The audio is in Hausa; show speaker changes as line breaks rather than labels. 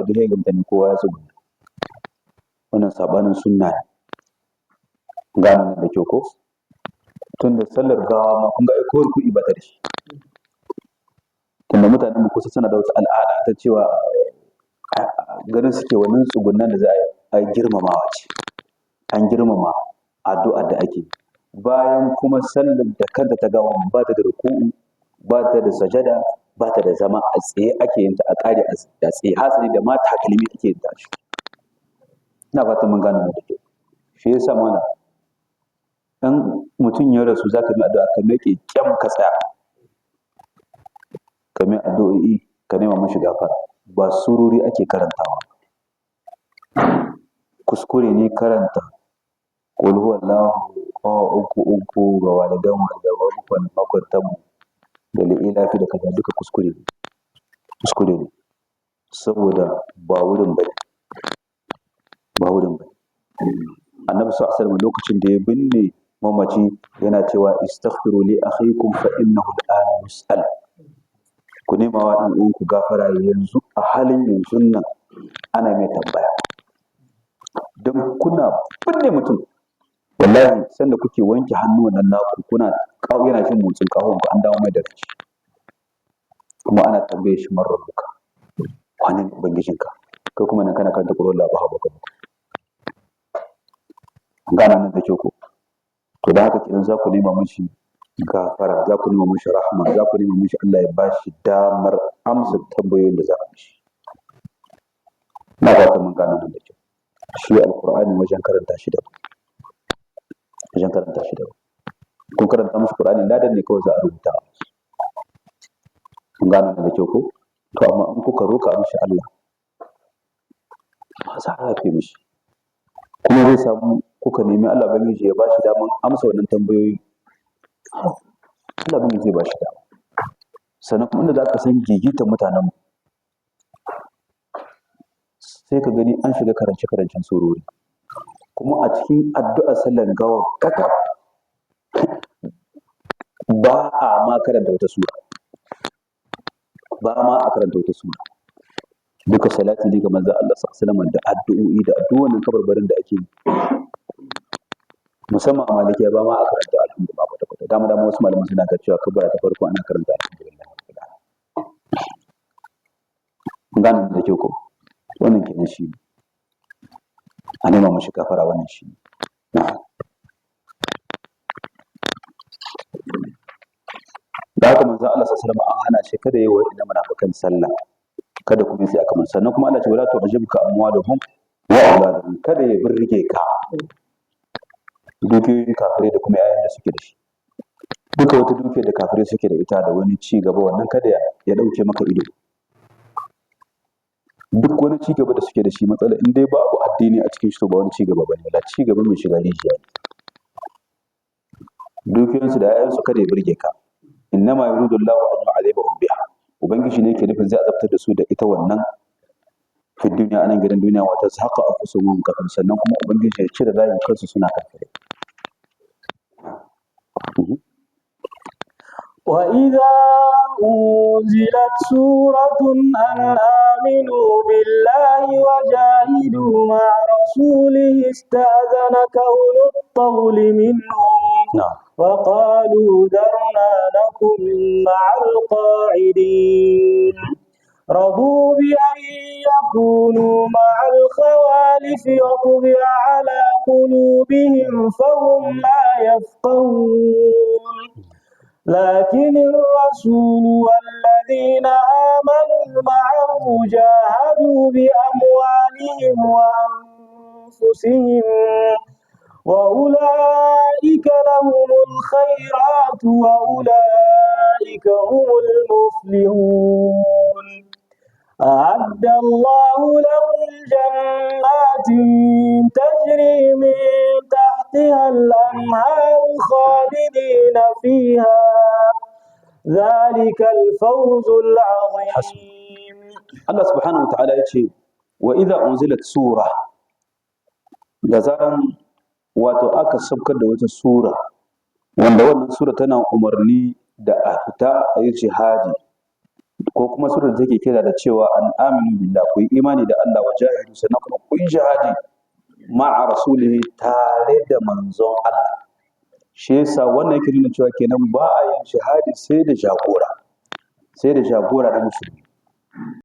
da ya gamta ne kowa ya tsuguna. Wannan sabanin sunna ne. Gano nan da kyau ko? Tun da sallar gawa ma kun ga ai ko ruku'i ba ta da shi. Tunda mutanen mu kusa suna da wata al'ada ta cewa ganin suke wannan tsugunan da za a yi girmamawa ce. An girmama addu'ar da ake. Bayan kuma sallar da kanta ta gawa ba ta da ruku'u, ba ta da sajada, ba ta da zama a tsaye ake yin ta a ƙare a tsaye. Hasali da ma takalmi ake yin ta shi. Ina fatan mun gane da kyau. Shi yasa mana in mutum ya rasu za ka yi addu'a ka miƙe kyam ka tsaya. Ka mai addu'o'i ka nema mashi gafara. Ba sururi ake karantawa. Kuskure ne karanta qul huwallahu uku ga walidan mu da makwabtan mu da li'ilafi da kaza duka kuskure ne. Kuskure ne. Saboda ba wurin bane. Ba wurin bane. Annabi sallallahu alaihi wasallam lokacin da ya binne mamaci yana cewa istaghfiru li akhikum fa innahu al'ana yus'al. Ku nema wa ɗan uwanku gafara yanzu a halin yanzu nan ana mai tambaya. Don kuna binne mutum wallahi sanda kuke wanke hannuwan nan naku kuna yana jin motsin ƙahon ku an dawo mai da rashi. Kuma ana tambaye shi man rabbuka, wane ne ubangijinka? Kai kuma nan kana kanta qul huwallahu ahad baka mutu. Gana nan da kyau ko? To da haka kenan za ku nema mishi gafara, za ku nema mishi rahma, za ku nema mishi Allah ya ba shi damar amsa tambayoyin da za a mishi. Na fata mun gano nan da kyau. Shi alqur'ani wajen karanta shi da wajen karanta shi da kun karanta musu qur'ani ladan ne kawai za a rubuta. Mun gano nan da kyau ko? To amma in kuka roka mishi Allah za a yafe mishi. Kuma zai samu kuka nemi Allah bangiji ya ba shi damar amsa wannan tambayoyi. Allah bangiji zai ba shi dama. Sannan kuma inda za ka san gigitan mutanen mu sai ka gani an shiga karance-karancen surori. Kuma a cikin addu'ar sallar gawa kaka ba a ma karanta wata sura. Ba ma a karanta wata sura. Duka salati ne ga manzon Allah sallallahu alaihi wasallam da addu'o'i da addu'o'in kabarbarin da ake yi. Musamman a Malikiya ba ma a karanta alhamdulillah kwata-kwata. Dama wasu malaman suna ga cewa kabara ta farko ana karanta alhamdulillah. Gane da kyau ko? Wannan kenan shi ne. A nema mashi gafara wannan shi ne. Da haka manzon Allah sallallahu alaihi wasallam an hana shi kada yayi wa inna munafikan sallah. Kada kuma sai aka mun sannan kuma Allah ce wala tu'jibka amwaluhum wa auladuhum, kada ya burge ka dukiyoyin kafirai da kuma yayan da suke da shi. Duka wata dukiyar da kafirai suke da ita da wani ci gaba wannan kada ya dauke maka ido. Duk wani ci gaba da suke da shi matsala in dai babu addini a cikin shi to ba wani ci gaba bane, la ci gaba mai shiga rijiya. Dukiyoyinsu da yayansu kada ya burge ka. Innama yuridu Allahu an yu'adhibahum biha. Ubangiji ne yake nufin zai azabtar da su da ita wannan fi duniya anan gidan duniya wata haka a kusa mun kafin sannan kuma ubangiji ya cire rayin kansu suna kafirai.
وإذا أنزلت سورة أن آمنوا بالله وجاهدوا مع رسوله استأذنك أولو الطول منهم وقالوا ذرنا نكن مع القاعدين رضوا بأن يكونوا مع الخوالف وطبع على قلوبهم فهم لا يفقهون لكن الرسول والذين آمنوا معه جاهدوا بأموالهم وأنفسهم وأولئك لهم الخيرات وأولئك هم المفلحون أعد الله لهم جنات تجري من تحتها الأنهار خالدين فيها ذلك الفوز العظيم.
الله سبحانه وتعالى يقول وإذا أنزلت سورة لزارا wato aka sabkar da wata sura wanda wannan sura tana umarni da a fita a yi jihadi ko kuma surar da take kira da cewa an aminu billah, ku yi imani da Allah, wa jahidu, sannan kuma ku yi jihadi ma'a rasulihi, tare da manzon Allah. Shi yasa wannan yake nuna cewa kenan ba a yin jihadi sai da jagora, sai da jagora na musulmi.